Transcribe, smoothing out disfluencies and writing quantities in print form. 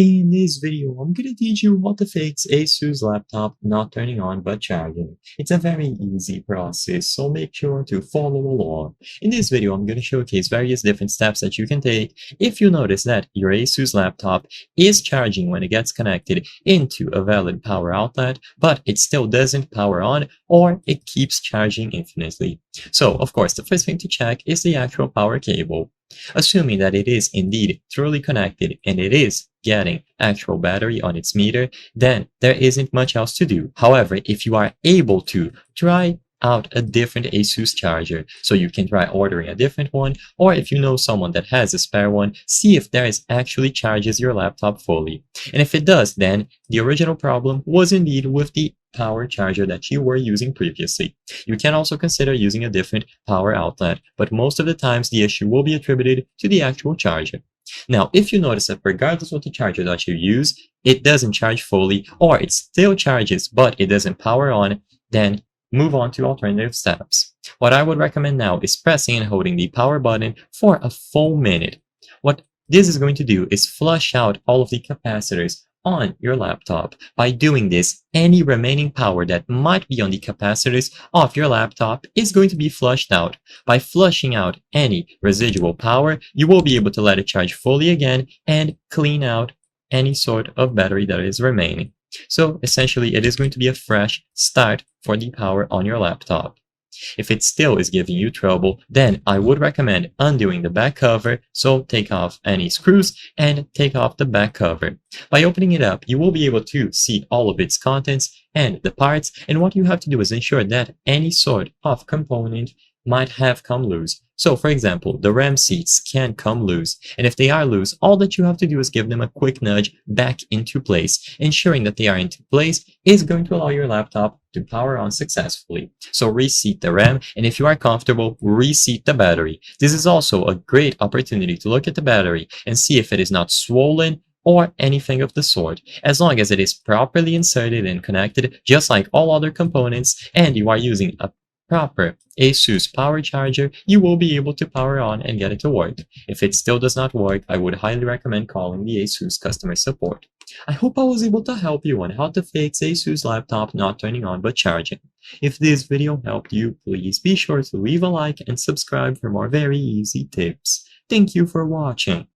In this video, I'm gonna teach you how to fix ASUS laptop not turning on but charging. It's a very easy process, so make sure to follow along. In this video, I'm gonna showcase various different steps that you can take if you notice that your ASUS laptop is charging when it gets connected into a valid power outlet, but it still doesn't power on or it keeps charging infinitely. So, of course, the first thing to check is the actual power cable. Assuming that it is indeed truly connected and it is getting actual battery on its meter, then there isn't much else to do. However, if you are able to, try out a different ASUS charger. So you can try ordering a different one, or if you know someone that has a spare one, see if there is actually charges your laptop fully. And if it does, then the original problem was indeed with the power charger that you were using previously. You can also consider using a different power outlet, but most of the times the issue will be attributed to the actual charger. Now, if you notice that regardless of the charger that you use, it doesn't charge fully, or it still charges but it doesn't power on, then move on to alternative steps. What I would recommend now is pressing and holding the power button for a full minute. What this is going to do is flush out all of the capacitors on your laptop. By doing this, any remaining power that might be on the capacitors of your laptop is going to be flushed out. By flushing out any residual power, you will be able to let it charge fully again and clean out any sort of battery that is remaining. So essentially, it is going to be a fresh start for the power on your laptop. If it still is giving you trouble, then I would recommend undoing the back cover, so take off any screws and take off the back cover. By opening it up, you will be able to see all of its contents and the parts, and what you have to do is ensure that any sort of component might have come loose. So for example, the RAM seats can come loose, and if they are loose, all that you have to do is give them a quick nudge back into place. Ensuring that they are into place is going to allow your laptop to power on successfully. So reseat the RAM, and if you are comfortable, reseat the battery. This is also a great opportunity to look at the battery and see if it is not swollen or anything of the sort. As long as it is properly inserted and connected, just like all other components, and you are using a proper ASUS power charger, you will be able to power on and get it to work. If it still does not work, I would highly recommend calling the ASUS customer support. I hope I was able to help you on how to fix ASUS laptop not turning on but charging. If this video helped you, please be sure to leave a like and subscribe for more very easy tips. Thank you for watching.